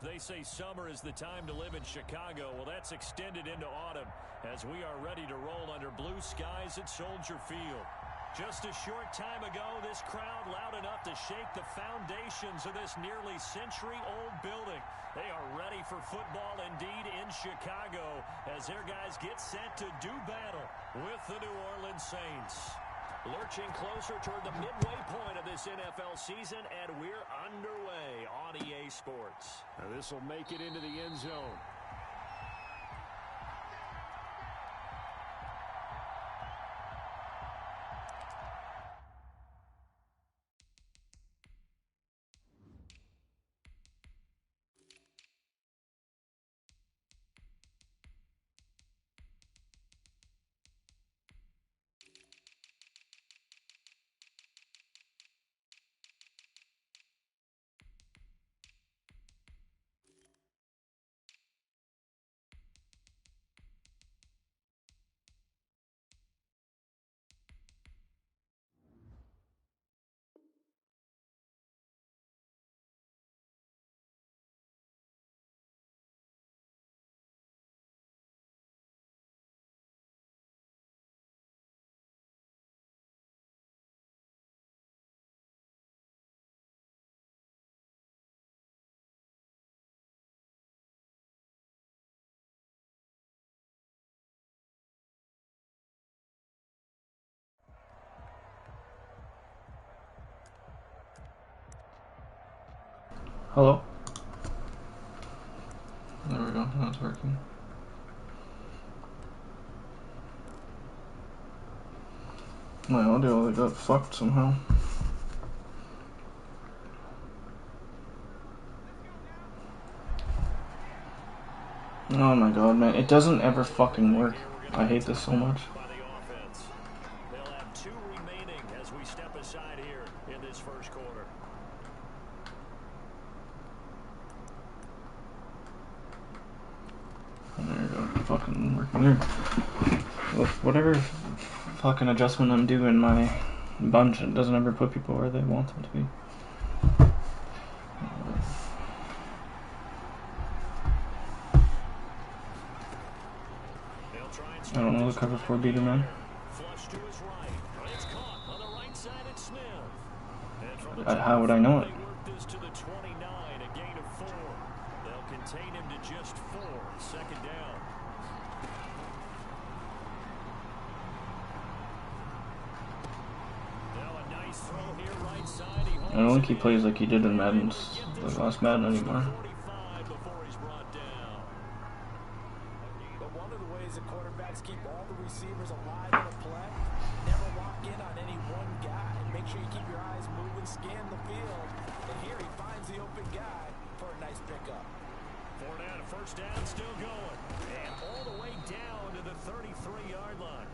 They say summer is the time to live in Chicago. Well, that's extended into autumn as we are ready to roll under blue skies at Soldier Field. Just a short time ago, this crowd loud enough to shake the foundations of this nearly century-old building. They are ready for football indeed in Chicago as their guys get set to do battle with the New Orleans Saints. Lurching closer toward the midway point of this NFL season, and we're underway on EA Sports. Now this will make it into the end zone. Hello? There we go, now it's working. My audio got fucked somehow. Oh my god, man, it doesn't ever fucking work. I hate this so much. They'll have 2 remaining as we step aside here in this first quarter. There you go, fucking working there. Whatever fucking adjustment I'm doing, my bunch, it doesn't ever put people where they want them to be. I don't know the cover 4 beater, man. How would I know it? They'll contain him to just 4. Second down. Now a nice throw here right side. I don't think he plays like he did in Madden's, the last Madden anymore. But one of the ways that quarterbacks keep all the receivers alive in a play, never lock in on any one guy. Make sure you keep your eyes moving, scan the field. And here he finds the open guy for a nice pickup. 4 down, first down, still going. And all the way down to the 33-yard line.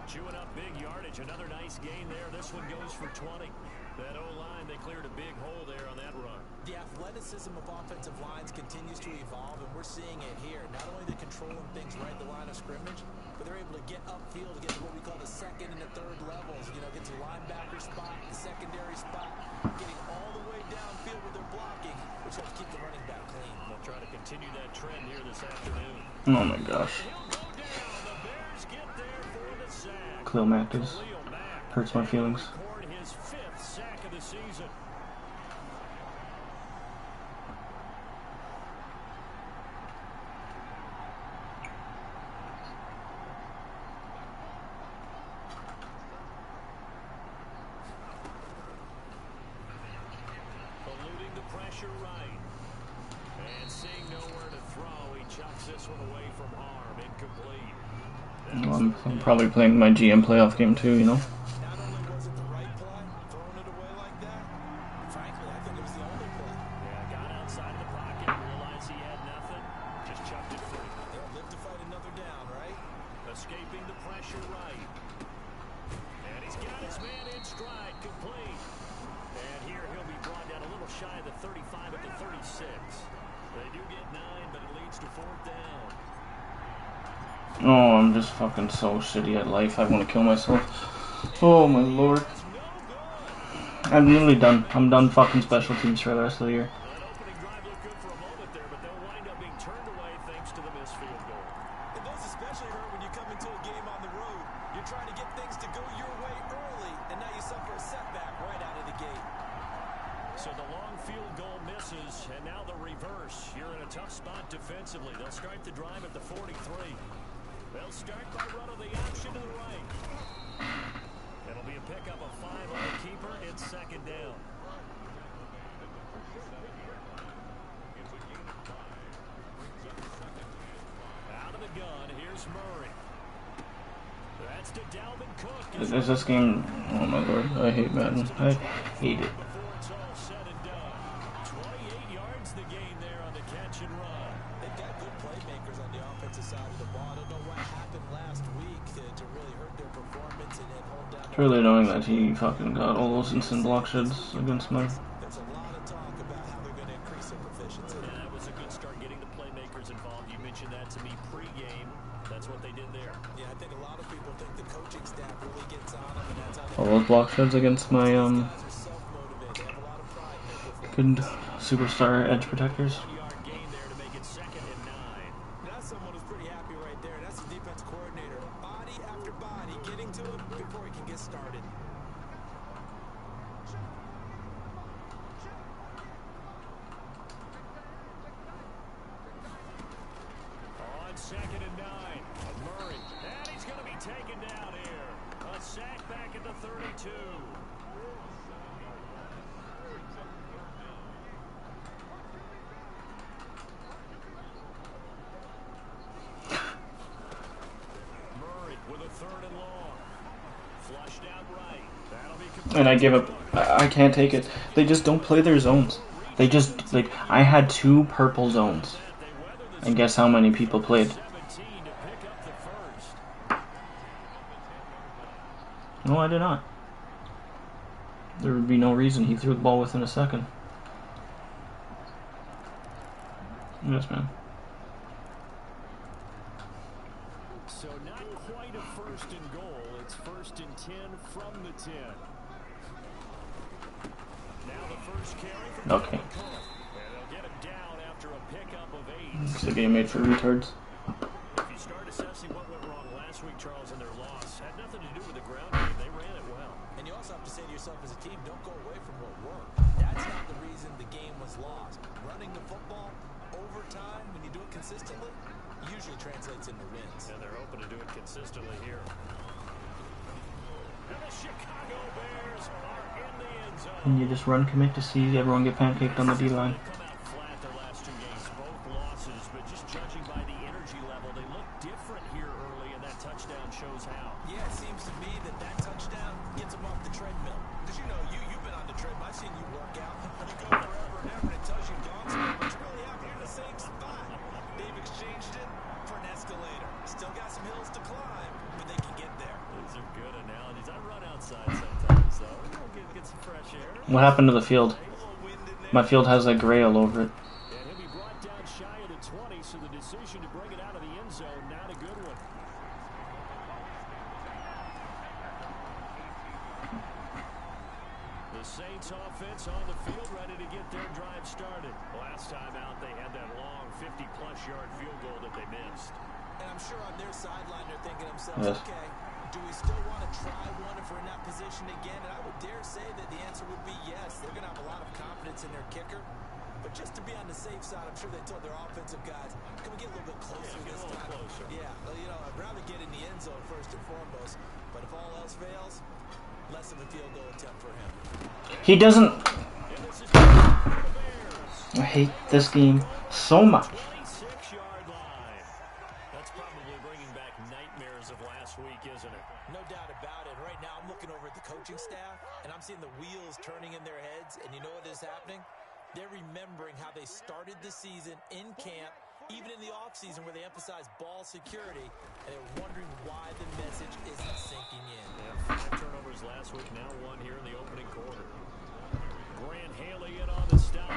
Chewing up big yardage, another nice gain there. This one goes for 20. That O-line, they cleared a big hole there on that run. The athleticism of offensive lines continues to evolve, and we're seeing it here. Not only they're controlling things right at the line of scrimmage, but they're able to get upfield to get to what we call the second and the third levels. You know, get to the linebacker spot, the secondary spot, getting all the way downfield with their blocking, which helps keep the running back clean. They'll try to continue that trend here this afternoon. Oh my gosh. Khalil Mack does. Hurts my feelings. His 5th sack of the season. Eluding the pressure right. And seeing nowhere to throw, he chucks this one away from harm. Incomplete. Well, I'm probably playing my GM playoff game too, you know. Not only was it the right play, throwing it away like that, frankly, I think it was the only play. Yeah, got outside of the pocket, realized he had nothing, just chucked it free. They'll live to fight another down, right? Escaping the pressure right. And he's got his man in stride, complete. And here he'll be brought down a little shy of the 35 at the 36. They do get 9, but it leads to 4th down. Oh, I'm just fucking so shitty at life. I want to kill myself. Oh my lord. I'm nearly done. I'm done fucking special teams for the rest of the year. That opening drive looked good for a moment there. And now the reverse. You're in a tough spot defensively. They'll start the drive at the 43. They'll start by running the option to the right. It'll be a pickup of 5 on the keeper. It's second down. Out of the gun, here's Murray. That's to Dalvin Cook. Is this game? Oh my lord, I hate Madden. I hate it. Before it's all said and done. 28 yards the gain there on the catch and run. They've got good playmakers on the offensive side of the ball. I don't know what happened last week to really hurt their performance and then hold down. It's really annoying that he fucking got all those instant block sheds against my. There's a lot of talk about how they're going to increase their proficiency. Yeah, that was a good start getting the playmakers involved. You mentioned that to me pre-game. That's what they did there. Yeah, I think a lot of people think the coaching staff really gets on them, and that's how All those block sheds against my guys are self-motivated. They have a lot of pride in their performance. good superstar edge protectors. 1-yard gain there to make it 2nd and 9. That's someone who's pretty happy right there. That's the defense coordinator. Body after body, getting to him before he can get started. On 2nd and 9. Murray. And he's going to be taken down here. A sack back at the 32. Murray with a 3rd and long. Flushed out right. That'll be complete. And I give up. I can't take it. They just don't play their zones. They just, like, I had 2 purple zones. And guess how many people played? 17 to pick up the 1st. No, I did not. There would be no reason he threw the ball within a second. Yes, man. So not quite a 1st and goal. It's 1st and 10 from the 10. Now the first carry from Okay. Dalvin Cook. And they'll get him down after a pickup of 8. It's a game made for retards. If you start assessing what went wrong last week, Charles, in their loss, had nothing to do with the ground game. They ran it well. And you also have to say to yourself as a team, don't go away from what worked. That's not the reason the game was lost. Running the football over time, when you do it consistently, usually translates into wins. And they're hoping to do it consistently here. And the Chicago Bears are in the end zone. And you just run commit to see everyone get pancaked on the D-line. Come out flat their last 2 games, both losses, but just judging by the energy level, they look different here early, and that touchdown shows how. Yeah, it seems to me that touchdown gets them off the treadmill. Because you know, you've been on the treadmill. I've seen you work out. You go forever and ever, and it tells you gone somewhere, but you really out here in the same spot. They've exchanged it for an escalator. Still got some hills to climb, but they can get there. Those are good analogies. I run outside sometimes, so get some fresh air. What happened to the field? A little wind in there. My field has like gray all over it. And he'll be brought down shy of the 20, so the decision to bring it out of the end zone, not a good one. The Saints offense on the field, ready to get their drive started. Last time out, they had that long 50-plus yard field goal that they missed. And I'm sure on their sideline they're thinking to themselves, Yes. okay, do we still want to try one if we're in that position again? And I would dare say that the answer would be yes. They're going to have a lot of confidence in their kicker. But just to be on the safe side, I'm sure they told their offensive guys, can we get a little bit closer Yeah, get a this little time? closer. Yeah, well, you know, I'd rather get in the end zone first and foremost. But if all else fails, less of a field goal attempt for him. He doesn't. And this is the Bears. I hate this game so much. 26-yard line. That's probably bringing back nightmares of last week, isn't it? No doubt about it. Right now, I'm looking over at the coaching staff, and I'm seeing the wheels turning in their heads. And you know what is happening? They're remembering how they started the season in camp, even in the offseason where they emphasized ball security, and they're wondering why the message isn't sinking in. Yeah, 5 turnovers last week, now 1 here in the opening quarter. Grant Haley in on the stop.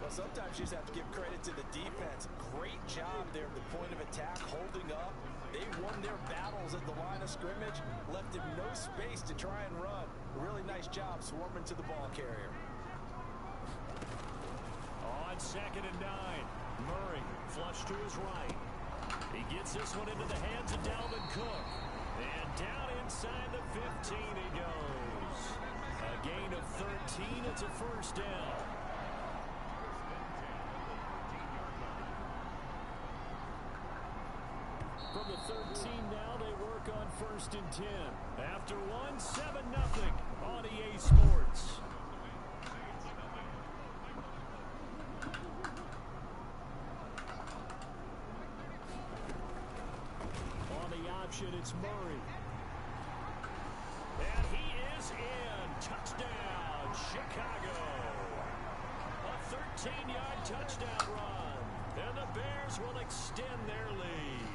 Well, sometimes you just have to give credit to the defense. Great job there at the point of attack, holding up. They won their battles at the line of scrimmage, left him no space to try and run. Really nice job swarming to the ball carrier. On 2nd and 9, Murray flush to his right. He gets this one into the hands of Dalvin Cook. And down inside the 15 he goes. A gain of 13, it's a 1st down. From the 13 now, they work on 1st and 10. After one, 7-0 on EA Sports. On the option, it's Murray. And he is in. Touchdown, Chicago. A 13-yard touchdown run. And the Bears will extend their lead.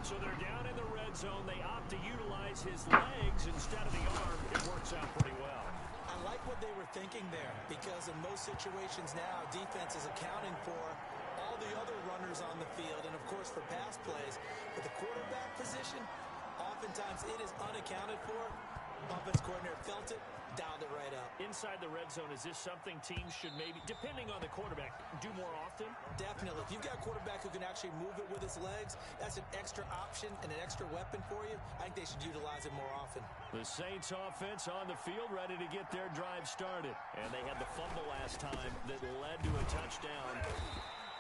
So they're down in the red zone. They opt to utilize his legs instead of the arm. It works out pretty well. I like what they were thinking there, because in most situations now, defense is accounting for all the other runners on the field and, of course, for pass plays. But the quarterback position, oftentimes it is unaccounted for. Offense coordinator felt it, dialed it right up. Inside the red zone, is this something teams should maybe, depending on the quarterback, do more often? Definitely. If you've got a quarterback who can actually move it with his legs, that's an extra option and an extra weapon for you. I think they should utilize it more often. The Saints offense on the field, ready to get their drive started. And they had the fumble last time that led to a touchdown.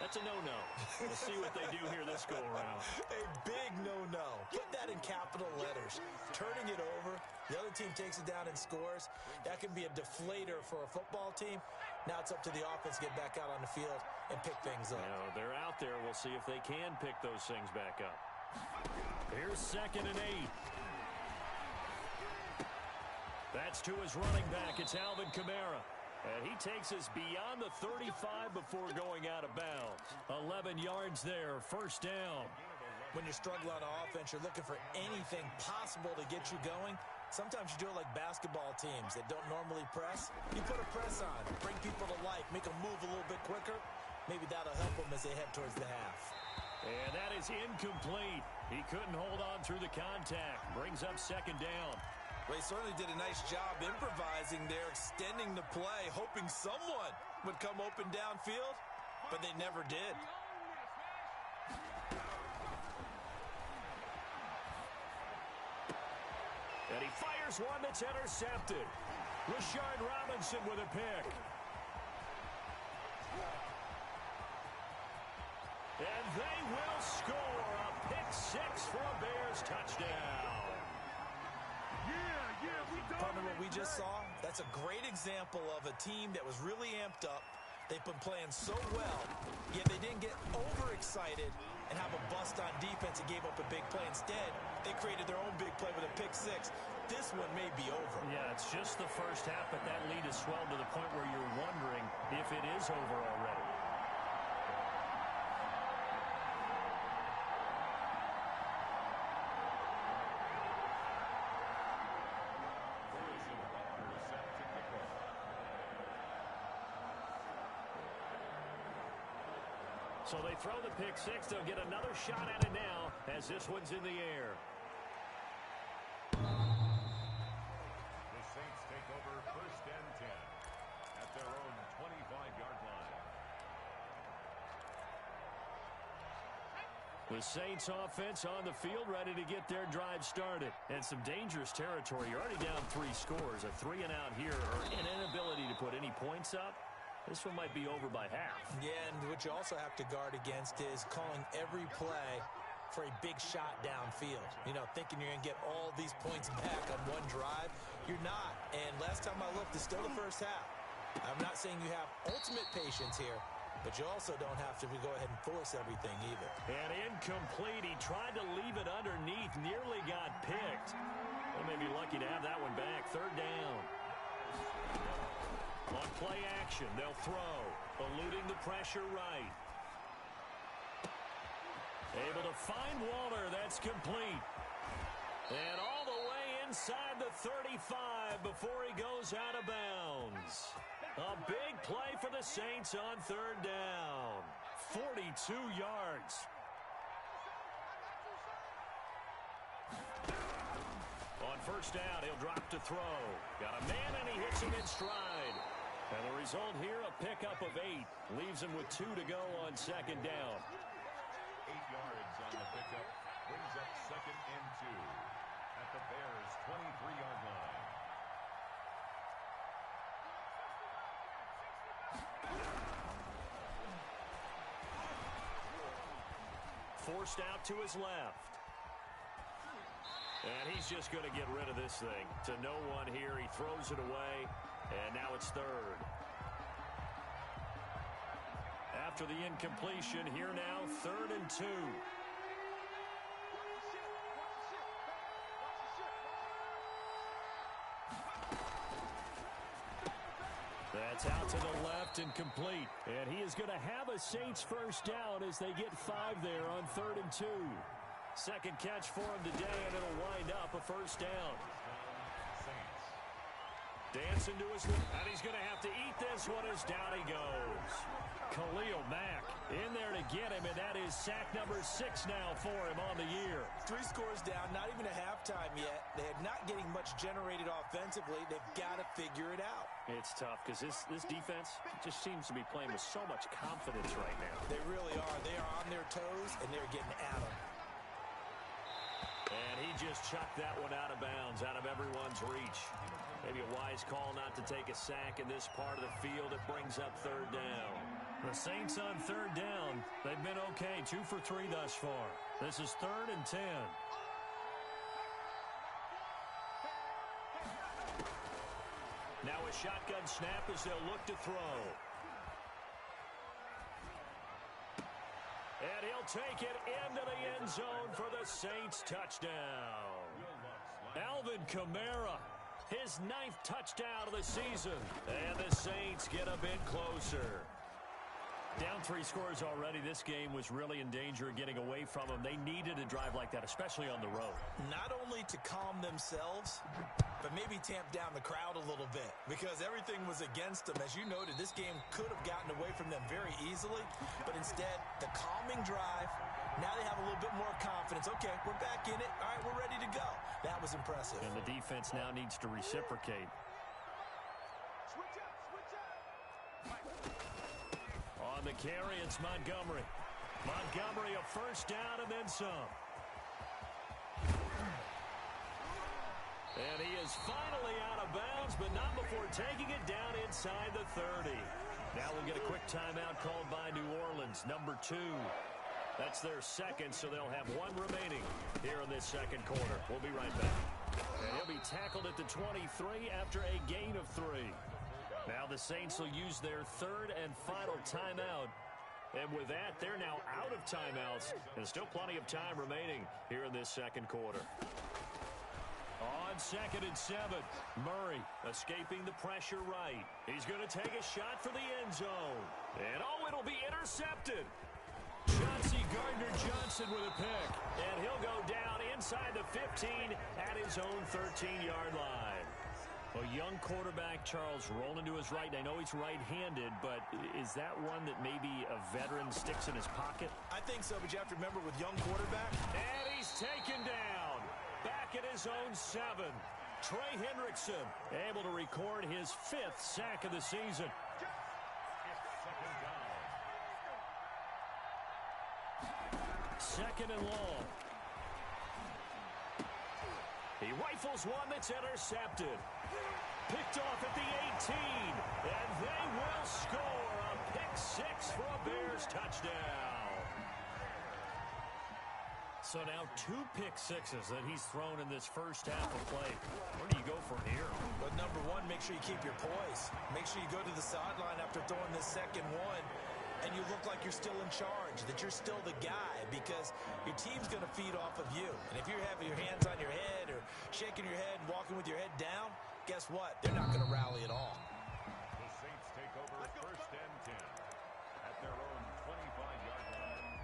That's a no-no. We'll see what they do here this go-around. A big no-no. Put that in capital letters. Turning it over, the other team takes it down and scores. That can be a deflator for a football team. Now it's up to the offense to get back out on the field and pick things up. Now, they're out there. We'll see if they can pick those things back up. Here's 2nd and 8. That's to his running back. It's Alvin Kamara. And he takes us beyond the 35 before going out of bounds. 11 yards there, 1st down. When you struggle on offense, you're looking for anything possible to get you going. Sometimes you do it like basketball teams that don't normally press. You put a press on, bring people to life, make them move a little bit quicker. Maybe that'll help them as they head towards the half. And that is incomplete. He couldn't hold on through the contact. Brings up 2nd down. Well, he certainly did a nice job improvising there, extending the play, hoping someone would come open downfield, but they never did. And he fires one that's intercepted. Rashard Robinson with a pick. And they will score a pick-6 for a Bears touchdown. Partner, what we just saw, that's a great example of a team that was really amped up. They've been playing so well, yet they didn't get overexcited and have a bust on defense and gave up a big play. Instead, they created their own big play with a pick-6. This one may be over. Yeah, it's just the first half, but that lead has swelled to the point where you're wondering if it is over already. So they throw the pick-6. They'll get another shot at it now as this one's in the air. The Saints take over 1st and 10 at their own 25-yard line. The Saints offense on the field ready to get their drive started. And some dangerous territory. You're already down 3 scores. A 3-and-out here or an inability to put any points up. This one might be over by half. Yeah, and what you also have to guard against is calling every play for a big shot downfield. You know, thinking you're going to get all these points back on one drive. You're not. And last time I looked, it's still the first half. I'm not saying you have ultimate patience here, but you also don't have to go ahead and force everything either. And incomplete. He tried to leave it underneath. Nearly got picked. They may be lucky to have that one back. 3rd down. On play action, they'll throw. Eluding the pressure right. Able to find Waller. That's complete. And all the way inside the 35 before he goes out of bounds. A big play for the Saints on 3rd down. 42 yards. On 1st down, he'll drop to throw. Got a man, and he hits him in stride. And the result here, a pickup of 8. Leaves him with 2 to go on 2nd down. 8 yards on the pickup. Brings up 2nd and 2 at the Bears' 23-yard line. Forced out to his left. And he's just going to get rid of this thing. To no one here, he throws it away, and now it's third. After the incompletion, here now, 3rd and 2. That's out to the left and complete. And he is going to have a Saints first down as they get 5 there on 3rd and 2. Second catch for him today, and it'll wind up a first down. Dancing to his left, and he's going to have to eat this one as down he goes. Khalil Mack in there to get him, and that is sack number 6 now for him on the year. 3 scores down, not even a halftime yet. They're not getting much generated offensively. They've got to figure it out. It's tough because this defense just seems to be playing with so much confidence right now. They really are. They are on their toes, and they're getting at them. And he just chucked that one out of bounds, out of everyone's reach. Maybe a wise call not to take a sack in this part of the field. It brings up 3rd down. The Saints on 3rd down. They've been okay, 2 for 3 thus far. This is 3rd and 10. Now a shotgun snap as they'll look to throw. And he'll take it into the end zone for the Saints touchdown. Alvin Kamara, his 9th touchdown of the season. And the Saints get a bit closer. Down 3 scores already. This game was really in danger of getting away from them. They needed a drive like that, especially on the road. Not only to calm themselves, but maybe tamp down the crowd a little bit because everything was against them. As you noted, this game could have gotten away from them very easily, but instead, the calming drive, now they have a little bit more confidence. Okay, we're back in it. All right, we're ready to go. That was impressive. And the defense now needs to reciprocate. On the carry, it's Montgomery. Montgomery a first down and then some. And he is finally out of bounds, but not before taking it down inside the 30. Now we'll get a quick timeout called by New Orleans, number 2. That's their second, so they'll have 1 remaining here in this second quarter. We'll be right back. And he'll be tackled at the 23 after a gain of 3. Now the Saints will use their 3rd and final timeout. And with that, they're now out of timeouts. And still plenty of time remaining here in this second quarter. On 2nd and 7, Murray escaping the pressure right. He's going to take a shot for the end zone. And oh, it'll be intercepted. Chauncey Gardner-Johnson with a pick. And he'll go down inside the 15 at his own 13-yard line. A young quarterback, Charles, rolling to his right. I know he's right-handed, but is that one that maybe a veteran sticks in his pocket? I think so, but you have to remember with young quarterback. And he's taken down. Back at his own 7. Trey Hendrickson able to record his 5th sack of the season. Second and long. He rifles one that's intercepted. Picked off at the 18. And they will score a pick 6 for a Bears touchdown. So now 2 pick 6s that he's thrown in this first half of play. Where do you go from here? But number 1, make sure you keep your poise. Make sure you go to the sideline after throwing this second one, and you look like you're still in charge, that you're still the guy, because your team's going to feed off of you. And if you're having your hands on your head or shaking your head and walking with your head down, guess what? They're not going to rally at all. The Saints take over 1st and 10 at their own 25-yard line.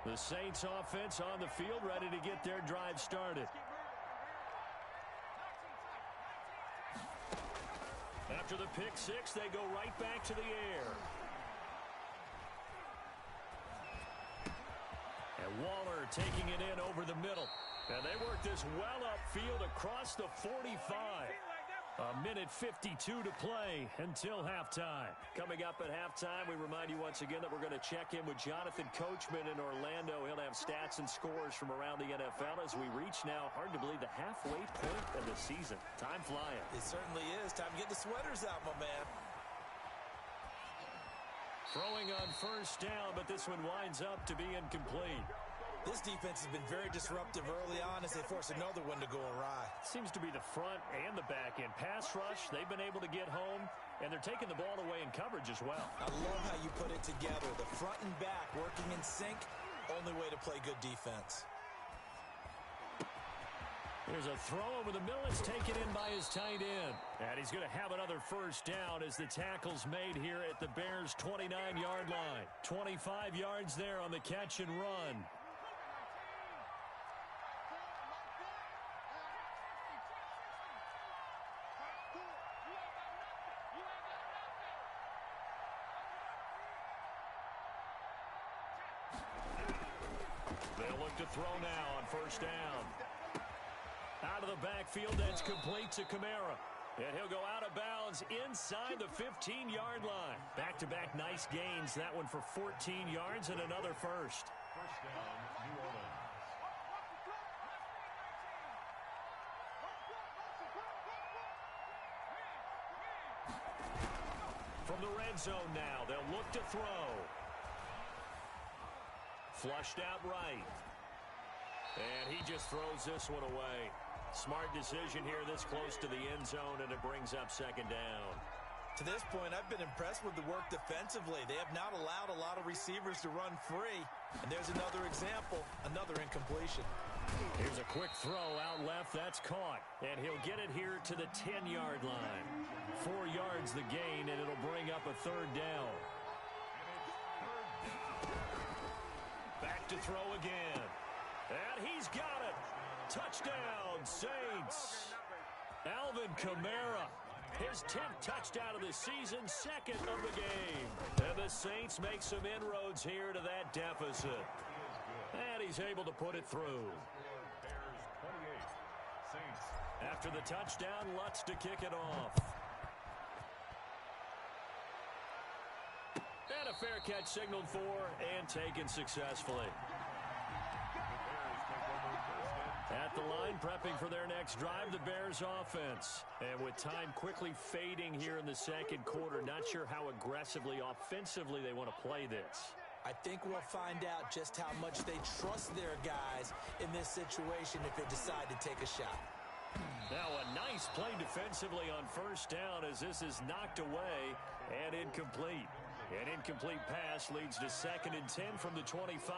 The Saints offense on the field, ready to get their drive started. After the pick 6, they go right back to the air. And Waller taking it in over the middle. And they work this well upfield across the 45. A minute 52 to play until halftime. Coming up at halftime, we remind you once again that we're going to check in with Jonathan Coachman in Orlando. He'll have stats and scores from around the NFL as we reach now, hard to believe, the halfway point of the season. Time flying. It certainly is. Time to get the sweaters out, my man. Throwing on first down, but this one winds up to be incomplete. This defense has been very disruptive early on as they force another one to go awry. Seems to be the front and the back end. Pass rush, they've been able to get home, and they're taking the ball away in coverage as well. I love how you put it together. The front and back working in sync, only way to play good defense. There's a throw over the middle. It's taken in by his tight end. And he's going to have another first down as the tackle's made here at the Bears' 29-yard line. 25 yards there on the catch and run. They'll look to throw now on first down. Out of the backfield, that's complete to Kamara. And he'll go out of bounds inside the 15-yard line. Back-to-back nice gains. That one for 14 yards and another first. First down, New Orleans. From the red zone now, they'll look to throw. Flushed out right. And he just throws this one away. Smart decision here this close to the end zone, and it brings up second down. To this point, I've been impressed with the work defensively. They have not allowed a lot of receivers to run free. And there's another example, another incompletion. Here's a quick throw out left. That's caught. And he'll get it here to the 10-yard line. 4 yards the gain, and it'll bring up a third down. Back to throw again. And he's got it. Touchdown, Saints. Alvin Kamara, his 10th touchdown of the season, second of the game. And the Saints make some inroads here to that deficit. And he's able to put it through. Bears 28. Saints. After the touchdown, Lutz to kick it off. And a fair catch signaled for and taken successfully. At the line, prepping for their next drive, the Bears offense. And with time quickly fading here in the second quarter, not sure how aggressively, offensively they want to play this. I think we'll find out just how much they trust their guys in this situation if they decide to take a shot. Now a nice play defensively on first down as this is knocked away and incomplete. An incomplete pass leads to 2nd and 10 from the 25.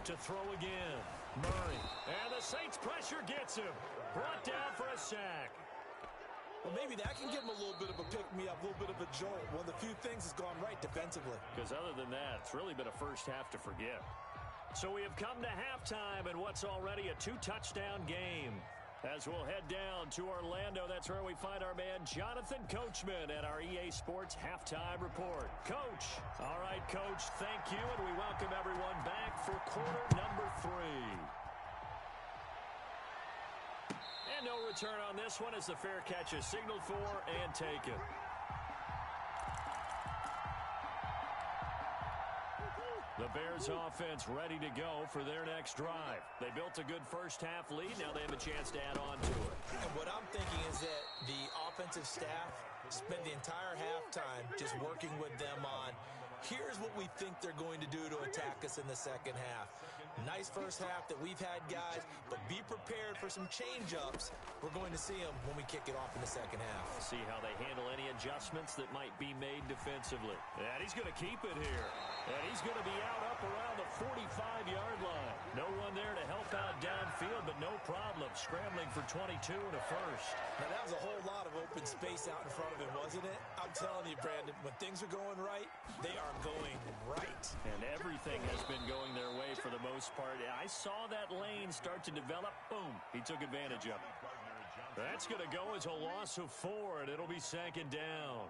To throw again, Murray. And the Saints pressure gets him. Brought down for a sack. Well, maybe that can give him a little bit of a pick-me-up, a little bit of a jolt. One of the few things has gone right defensively. Because other than that, it's really been a first half to forget. So we have come to halftime in what's already a 2-touchdown game. As we'll head down to Orlando, that's where we find our man Jonathan Coachman at our EA Sports Halftime Report. Coach. All right, Coach, thank you, and we welcome everyone back for quarter number 3. And no return on this one as the fair catch is signaled for and taken. The Bears offense ready to go for their next drive. They built a good first half lead. Now they have a chance to add on to it. And what I'm thinking is that the offensive staff spent the entire halftime just working with them on, here's what we think they're going to do to attack us in the second half. Nice first half that we've had, guys, but be prepared for some change-ups. We're going to see them when we kick it off in the second half. See how they handle any adjustments that might be made defensively. And he's going to keep it here. And he's going to be out up around the 45-yard line. No one there to help out downfield, but no problem. Scrambling for 22 and a first. Now, that was a whole lot of open space out in front of him, wasn't it? I'm telling you, Brandon, when things are going right, they are going right. And everything has been going their way for the most part. I saw that lane start to develop. Boom. He took advantage of it. That's going to go as a loss of 4, and it'll be second down.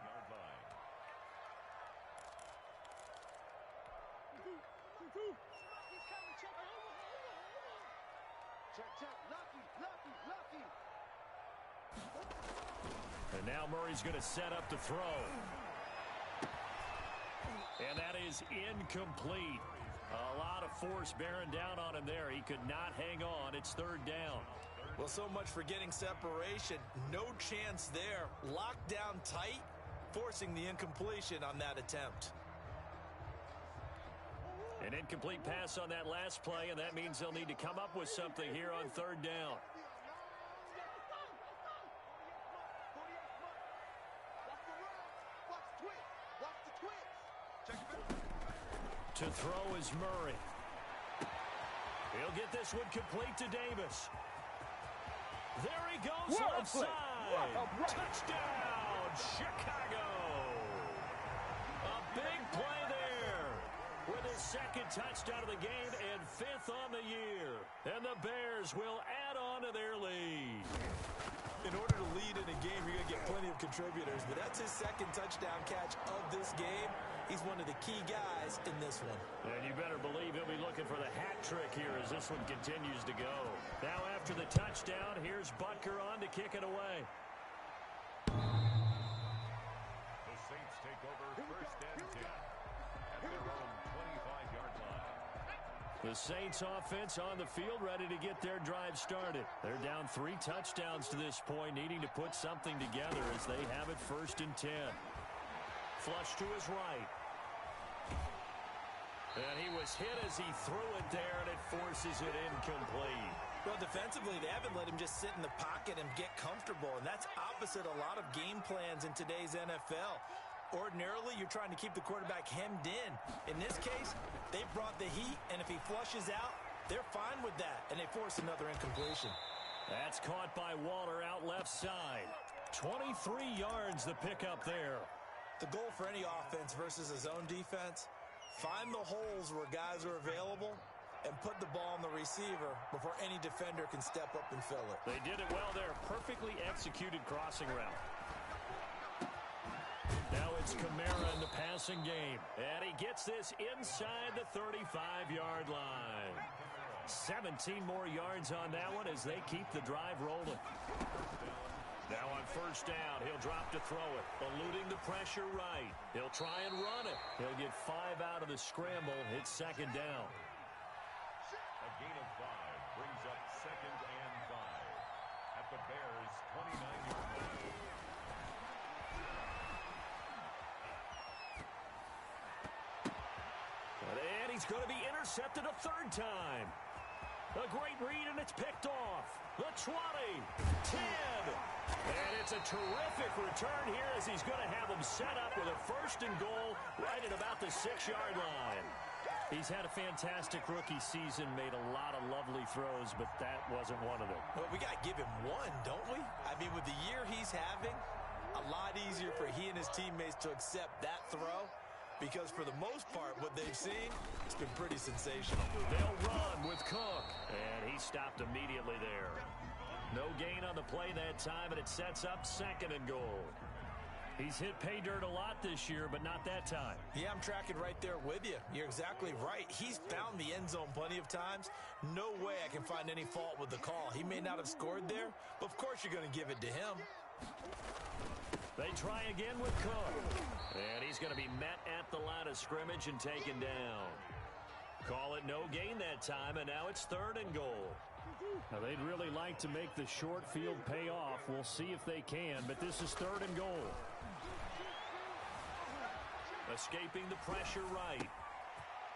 And now Murray's going to set up to throw. And that is incomplete. A lot of force bearing down on him there. He could not hang on. It's third down. Well, so much for getting separation. No chance there. Locked down tight, forcing the incompletion on that attempt. An incomplete pass on that last play, and that means they'll need to come up with something here on third down. To throw is Murray. He'll get this one complete to Davis. There he goes, left side. Touchdown, Chicago. A big play there with his second touchdown of the game and 5th on the year. And the Bears will add on to their lead. In order to lead in a game, you're going to get plenty of contributors, but that's his second touchdown catch of this game. He's one of the key guys in this one. And you better believe he'll be looking for the hat trick here as this one continues to go. Now after the touchdown, here's Butker on to kick it away. The Saints take over first and 10 at their own 25-yard line. The Saints offense on the field ready to get their drive started. They're down 3 touchdowns to this point, needing to put something together as they have it first and 10. Flush to his right. And he was hit as he threw it there, and it forces it incomplete. Well, defensively, they haven't let him just sit in the pocket and get comfortable, and that's opposite a lot of game plans in today's NFL. Ordinarily, you're trying to keep the quarterback hemmed in. In this case, they brought the heat, and if he flushes out, they're fine with that, and they force another incompletion. That's caught by Waller out left side. 23 yards the pickup there. The goal for any offense versus a zone defense, find the holes where guys are available and put the ball on the receiver before any defender can step up and fill it. They did it well there. Perfectly executed crossing route. Now it's Kamara in the passing game. And he gets this inside the 35-yard line. 17 more yards on that one as they keep the drive rolling. Now on first down, he'll drop to throw it. Eluding the pressure right. He'll try and run it. He'll get 5 out of the scramble. It's second down. A gain of 5 brings up second and 5 at the Bears' 29-yard line. And he's going to be intercepted a third time. A great read, and it's picked off. The 20, 10. And it's a terrific return here as he's going to have them set up with a first and goal right at about the 6-yard line. He's had a fantastic rookie season, made a lot of lovely throws, but that wasn't one of them. Well, we got to give him one, don't we? I mean, with the year he's having, a lot easier for he and his teammates to accept that throw. Because for the most part, what they've seen, it's been pretty sensational. They'll run with Cook. And he stopped immediately there. No gain on the play that time, and it sets up second and goal. He's hit pay dirt a lot this year, but not that time. Yeah, I'm tracking right there with you. You're exactly right. He's found the end zone plenty of times. No way I can find any fault with the call. He may not have scored there, but of course you're going to give it to him. They try again with Cook. And he's going to be met at the line of scrimmage and taken down. Call it no gain that time, and now it's third and goal. Now, they'd really like to make the short field pay off. We'll see if they can, but this is third and goal. Escaping the pressure right.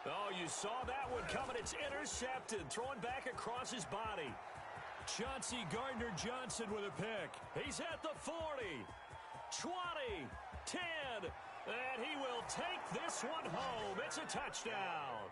Oh, you saw that one coming. It's intercepted. Throwing back across his body. Chauncey Gardner-Johnson with a pick. He's at the 40. 20, 10, and he will take this one home. It's a touchdown.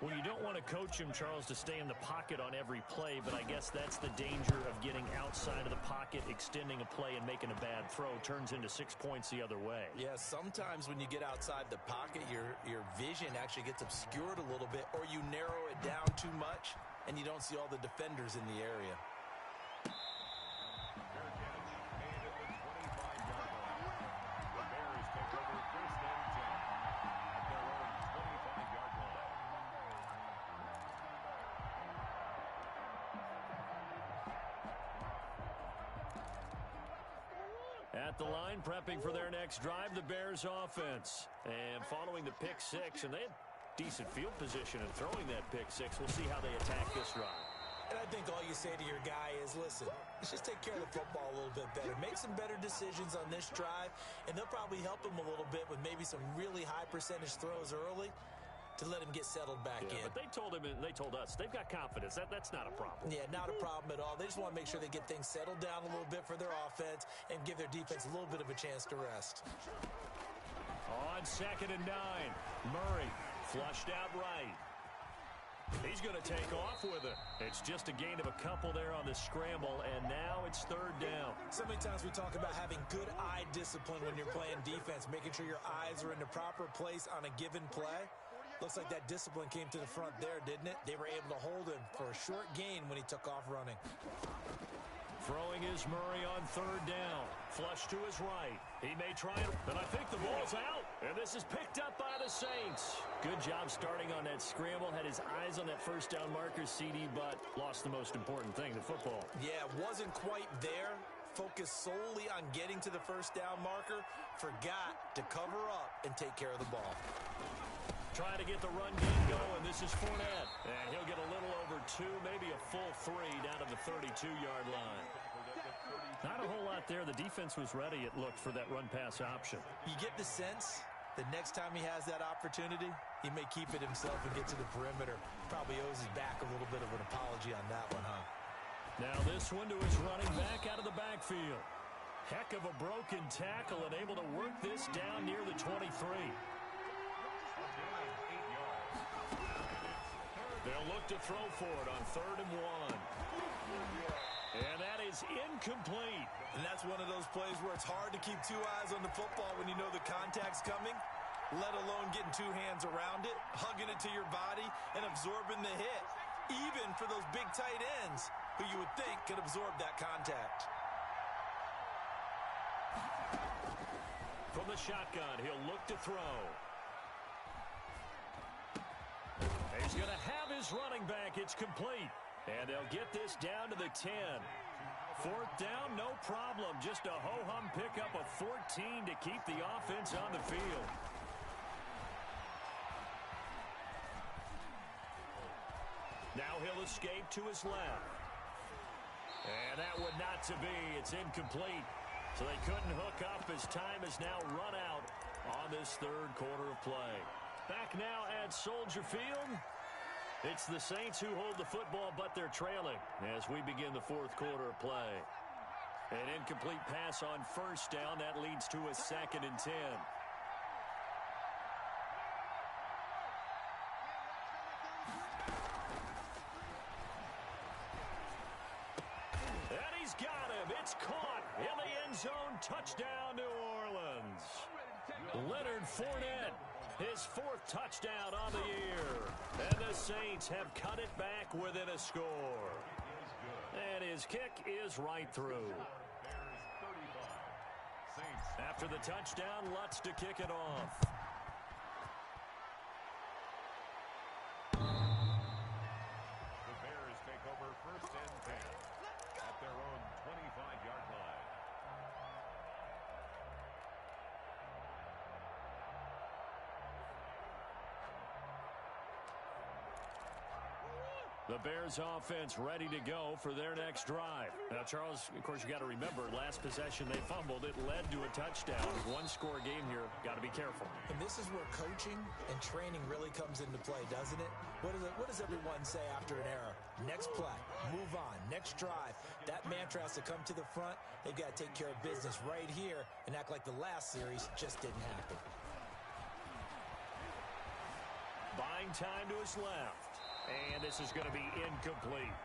Well, you don't want to coach him, Charles, to stay in the pocket on every play, but I guess that's the danger of getting outside of the pocket, extending a play, and making a bad throw. Turns into 6 points the other way. Yeah, sometimes when you get outside the pocket, your vision actually gets obscured a little bit, or you narrow it down too much, and you don't see all the defenders in the area. At the line, prepping for their next drive, the Bears offense. And following the pick six, and they had decent field position and throwing that pick six. We'll see how they attack this drive. And I think all you say to your guy is, listen, let's just take care of the football a little bit better. Make some better decisions on this drive, and they'll probably help him a little bit with maybe some really high percentage throws early to let him get settled back in. But they told him and they told us they've got confidence. That's not a problem. Yeah, not a problem at all. They just want to make sure they get things settled down a little bit for their offense and give their defense a little bit of a chance to rest. On 2nd and 9, Murray flushed out right. He's going to take off with it. It's just a gain of a couple there on the scramble, and now it's 3rd down. So many times we talk about having good eye discipline when you're playing defense, making sure your eyes are in the proper place on a given play. Looks like that discipline came to the front there, didn't it? They were able to hold him for a short gain when he took off running. Throwing is Murray on 3rd down. Flush to his right. He may try it, but I think the ball's out. And this is picked up by the Saints. Good job starting on that scramble. Had his eyes on that 1st down marker, CD, but lost the most important thing, the football. Yeah, wasn't quite there. Focused solely on getting to the 1st down marker. Forgot to cover up and take care of the ball. Trying to get the run game going. This is Fournette. And he'll get a little over 2, maybe a full 3 down to the 32-yard line. Not a whole lot there. The defense was ready, it looked, for that run-pass option. You get the sense that next time he has that opportunity, he may keep it himself and get to the perimeter. Probably owes his back a little bit of an apology on that one, huh? Now this one to his running back out of the backfield. Heck of a broken tackle and able to work this down near the 23. They'll look to throw for it on 3rd and 1. And that is incomplete. And that's one of those plays where it's hard to keep 2 eyes on the football when you know the contact's coming, let alone getting 2 hands around it, hugging it to your body, and absorbing the hit, even for those big tight ends who you would think could absorb that contact. From the shotgun, he'll look to throw. He's going to have his running back. It's complete. And they'll get this down to the 10. 4th down, no problem. Just a ho-hum pickup of 14 to keep the offense on the field. Now he'll escape to his left. And that would not to be. It's incomplete. So they couldn't hook up as time is now run out on this 3rd quarter of play. Back now at Soldier Field. It's the Saints who hold the football, but they're trailing as we begin the 4th quarter of play. An incomplete pass on 1st down. That leads to a 2nd and 10. And he's got him. It's caught in the end zone. Touchdown, New Orleans. Leonard Fournette. His 4th touchdown on the year. And the Saints have cut it back within a score. And his kick is right through. After the touchdown, Lutz to kick it off. The Bears take over 1st and 10 at their own 25-yard line. The Bears offense ready to go for their next drive. Now, Charles, of course, you got to remember, last possession they fumbled. It led to a touchdown. 1-score game here. Got to be careful. And this is where coaching and training really comes into play, doesn't it? What does everyone say after an error? Next play, move on, next drive. That mantra has to come to the front. They've got to take care of business right here and act like the last series just didn't happen. Buying time to his left. And this is going to be incomplete.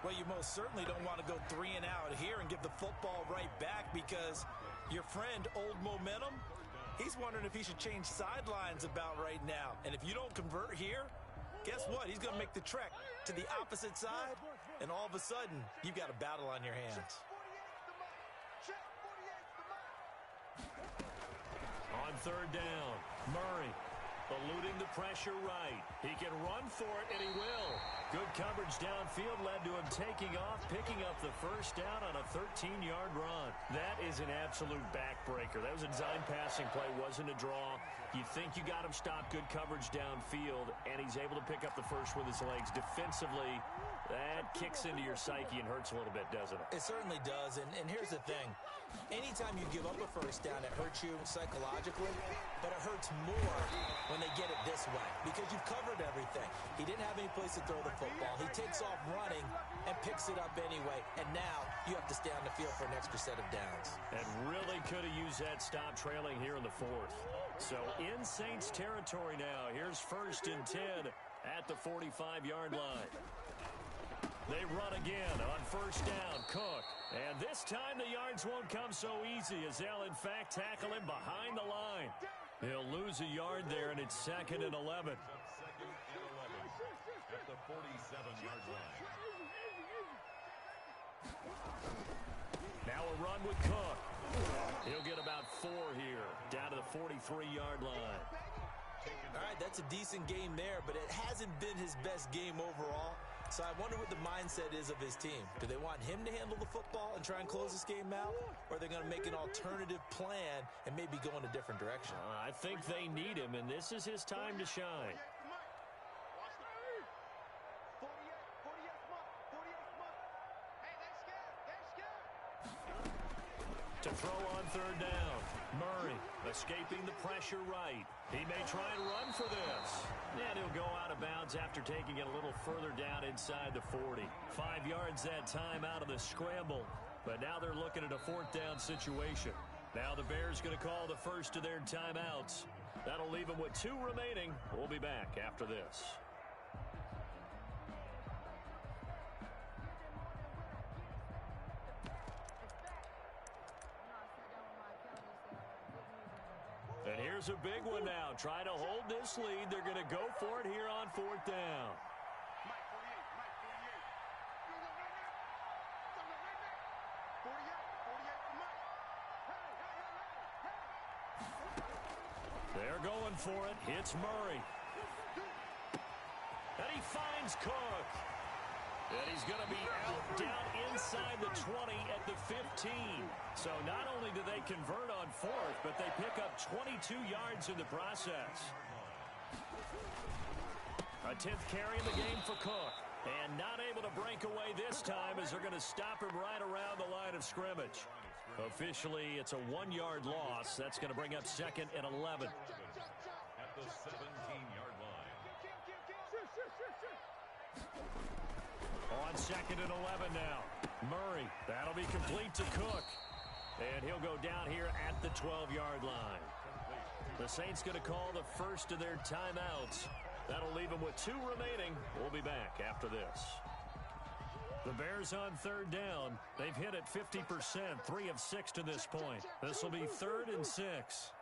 Well, you most certainly don't want to go 3 and out here and give the football right back because your friend, Old Momentum, he's wondering if he should change sidelines about right now. And if you don't convert here, guess what? He's going to make the trek to the opposite side, and all of a sudden, you've got a battle on your hands. On 3rd down, Murray eluding the pressure right. He can run for it, and he will. Good coverage downfield led to him taking off, picking up the 1st down on a 13-yard run. That is an absolute backbreaker. That was a design passing play, wasn't a draw. You think you got him stopped, good coverage downfield, and he's able to pick up the first with his legs. Defensively, that kicks into your psyche and hurts a little bit, doesn't it? It certainly does, and here's the thing. Anytime you give up a first down, it hurts you psychologically, but it hurts more when they get it this way because you've covered everything. He didn't have any place to throw the football. He takes off running and picks it up anyway, and now you have to stay on the field for an extra set of downs. And really could have used that stop trailing here in the fourth. So in Saints territory now. Here's 1st and 10 at the 45-yard line. They run again on 1st down. Cook. And this time the yards won't come so easy as they'll, in fact, tackle him behind the line. He'll lose a yard there, and it's 2nd and 11. Second and 11 at the 47-yard line. Now a run with Cook. He'll get about 4 here, down to the 43-yard line. All right, that's a decent game there, but it hasn't been his best game overall. So I wonder what the mindset is of his team. Do they want him to handle the football and try and close this game out? Or are they going to make an alternative plan and maybe go in a different direction? I think they need him, and this is his time to shine. To throw on 3rd down. Murray escaping the pressure right. He may try and run for this. And he'll go out of bounds after taking it a little further down inside the 40. 5 yards that time out of the scramble. But now they're looking at a 4th down situation. Now the Bears going to call the first of their timeouts. That'll leave them with 2 remaining. We'll be back after this. And here's a big one now. Trying to hold this lead. They're going to go for it here on 4th down. They're going for it. Hits Murray. And he finds Cook. And he's going to be out down inside the 20 at the 15. So not only do they convert on 4th, but they pick up 22 yards in the process. A 10th carry in the game for Cook. And not able to break away this time as they're going to stop him right around the line of scrimmage. Officially, it's a 1-yard loss. That's going to bring up 2nd and 11. At the 17-yard line. On 2nd and 11 now. Murray, that'll be complete to Cook. And he'll go down here at the 12-yard line. The Saints going to call the first of their timeouts. That'll leave them with 2 remaining. We'll be back after this. The Bears on 3rd down. They've hit it 50%, 3 of 6 to this point. This will be 3rd and 6.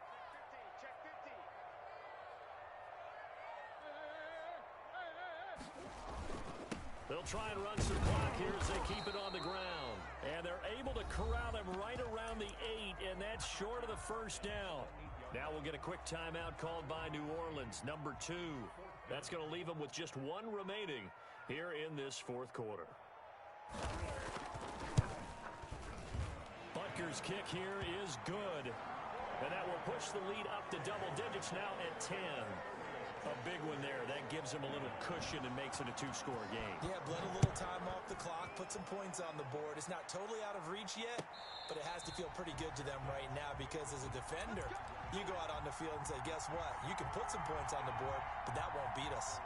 They'll try and run some clock here as they keep it on the ground. And they're able to corral him right around the 8, and that's short of the 1st down. Now we'll get a quick timeout called by New Orleans, number 2. That's going to leave them with just 1 remaining here in this 4th quarter. Butker's kick here is good. And that will push the lead up to double digits now at 10. A big one there. That gives him a little cushion and makes it a 2-score game. Yeah, bled a little time off the clock, put some points on the board. It's not totally out of reach yet, but it has to feel pretty good to them right now because as a defender, you go out on the field and say, guess what? You can put some points on the board, but that won't beat us.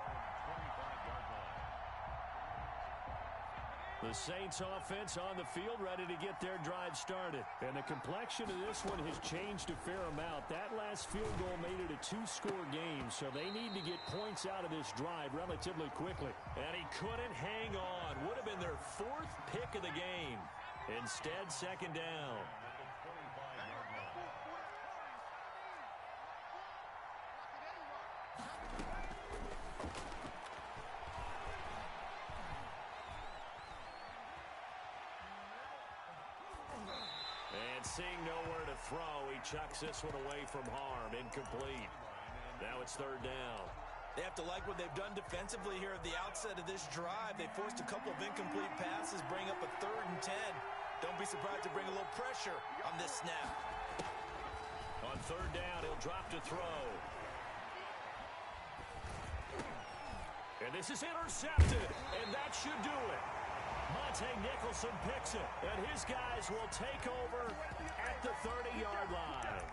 The Saints offense on the field ready to get their drive started. And the complexion of this one has changed a fair amount. That last field goal made it a 2-score game, so they need to get points out of this drive relatively quickly. And he couldn't hang on. Would have been their 4th pick of the game. Instead, 2nd down. And seeing nowhere to throw, he chucks this one away from harm. Incomplete. Now it's 3rd down. They have to like what they've done defensively here at the outset of this drive. They forced a couple of incomplete passes, bring up a 3rd and 10. Don't be surprised to bring a little pressure on this snap. On 3rd down, he'll drop to throw. And this is intercepted, and that should do it. Monte Nicholson picks it, and his guys will take over at the 30-yard line.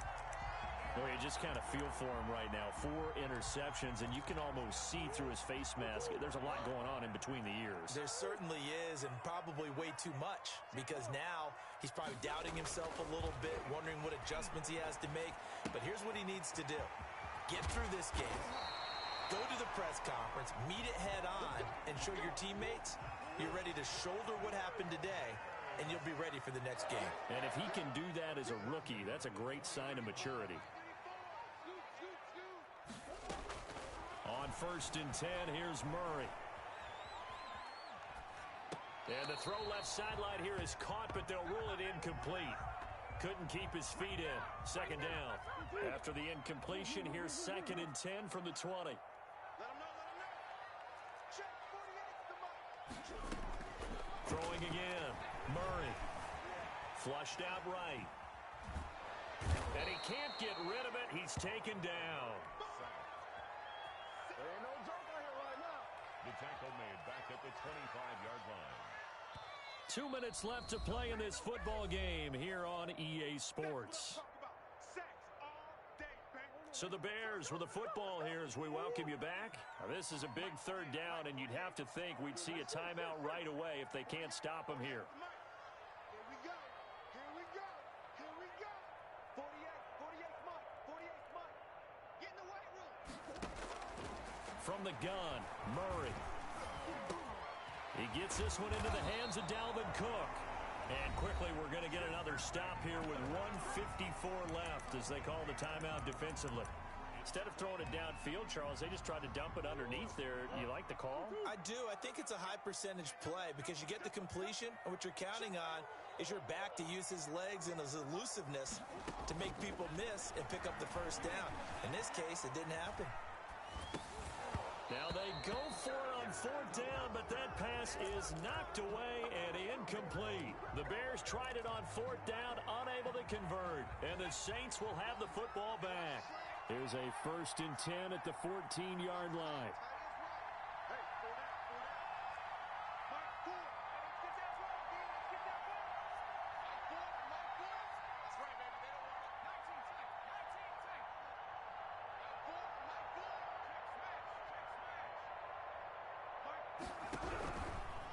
Well, you just kind of feel for him right now. 4 interceptions, and you can almost see through his face mask. There's a lot going on in between the ears. There certainly is, and probably way too much, because now he's probably doubting himself a little bit, wondering what adjustments he has to make. But here's what he needs to do. Get through this game. Go to the press conference, meet it head on, and show your teammates you're ready to shoulder what happened today, and you'll be ready for the next game. And if he can do that as a rookie, that's a great sign of maturity. On 1st and 10, here's Murray. And the throw left sideline here is caught, but they'll rule it incomplete. Couldn't keep his feet in. 2nd down. After the incompletion, here's 2nd and 10 from the 20. Throwing again. Murray. Flushed out right. And he can't get rid of it. He's taken down. There ain't no joke on here right now. The tackle made back at the 25-yard line. 2 minutes left to play in this football game here on EA Sports. So the Bears with the football here as we welcome you back. Now, this is a big 3rd down, and you'd have to think we'd see a timeout right away if they can't stop him here. Here we go. Here we go. Here we go. 48 Mike. Get in the weight room. From the gun, Murray. He gets this one into the hands of Dalvin Cook. And quickly we're going to get another stop here with 1:54 left as they call the timeout defensively. Instead of throwing it downfield, Charles, they just tried to dump it underneath there. You like the call? I do. I think it's a high percentage play because you get the completion, and what you're counting on is your back to use his legs and his elusiveness to make people miss and pick up the 1st down. In this case, it didn't happen. Now they go for it on 4th down, but that pass is knocked away and incomplete. The Bears tried it on 4th down, unable to convert, and the Saints will have the football back. Here's a 1st and 10 at the 14-yard line.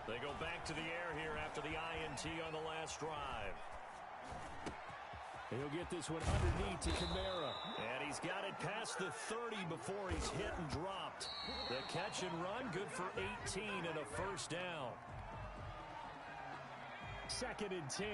They go back to the air here after the INT on the last drive. He'll get this one underneath to Kamara. And he's got it past the 30 before he's hit and dropped. The catch and run, good for 18 and a 1st down. 2nd and 10.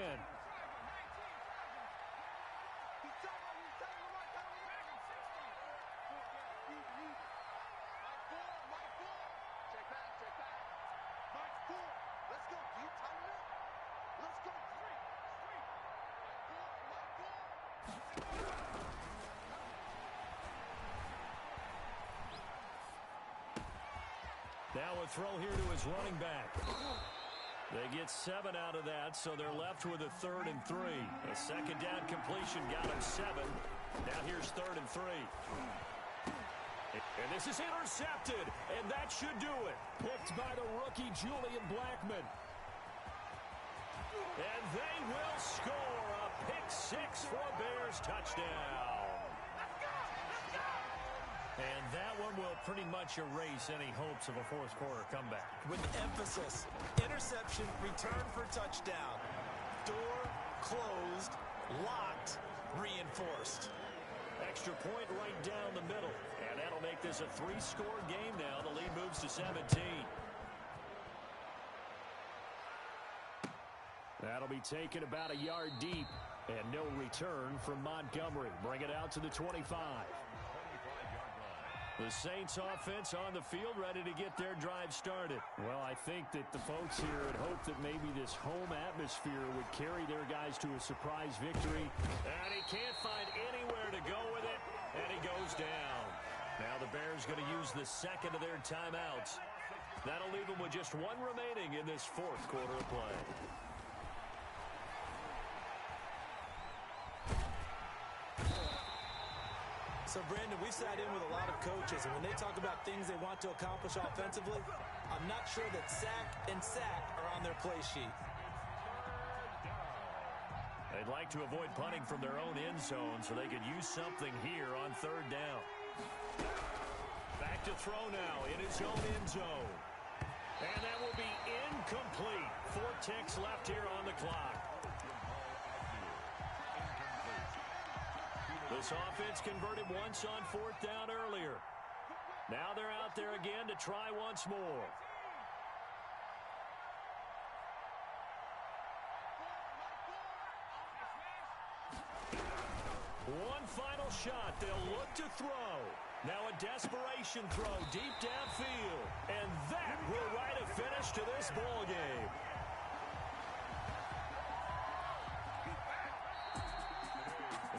Now a throw here to his running back. They get 7 out of that, so they're left with a 3rd and 3. A 2nd down completion got him 7. Now here's 3rd and 3. And this is intercepted, and that should do it. Picked by the rookie Julian Blackmon. And they will score a pick-6 for a Bears touchdown. And that one will pretty much erase any hopes of a 4th quarter comeback. With emphasis, interception, return for touchdown. Door closed, locked, reinforced. Extra point right down the middle. And that'll make this a 3-score game now. The lead moves to 17. That'll be taken about a yard deep. And no return from Montgomery. Bring it out to the 25. The Saints offense on the field ready to get their drive started. Well, I think that the folks here had hoped that maybe this home atmosphere would carry their guys to a surprise victory. And he can't find anywhere to go with it, and he goes down. Now the Bears going to use the 2nd of their timeouts. That'll leave them with just 1 remaining in this 4th quarter of play. So, Brandon, we sat in with a lot of coaches, and when they talk about things they want to accomplish offensively, I'm not sure that sack and sack are on their play sheet. They'd like to avoid punting from their own end zone so they could use something here on third down. Back to throw now in his own end zone. And that will be incomplete. 4 ticks left here on the clock. This offense converted once on 4th down earlier. Now they're out there again to try once more. One final shot. They'll look to throw. Now a desperation throw deep downfield. And that will write a finish to this ball game.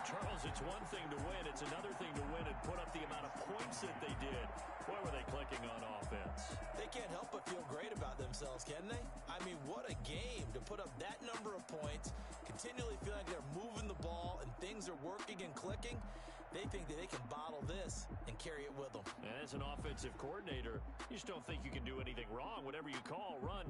Charles, it's one thing to win. It's another thing to win and put up the amount of points that they did. Why were they clicking on offense? They can't help but feel great about themselves, can they? I mean, what a game to put up that number of points, continually feel like they're moving the ball and things are working and clicking. They think that they can bottle this and carry it with them. And as an offensive coordinator, you just don't think you can do anything wrong. Whatever you call, run,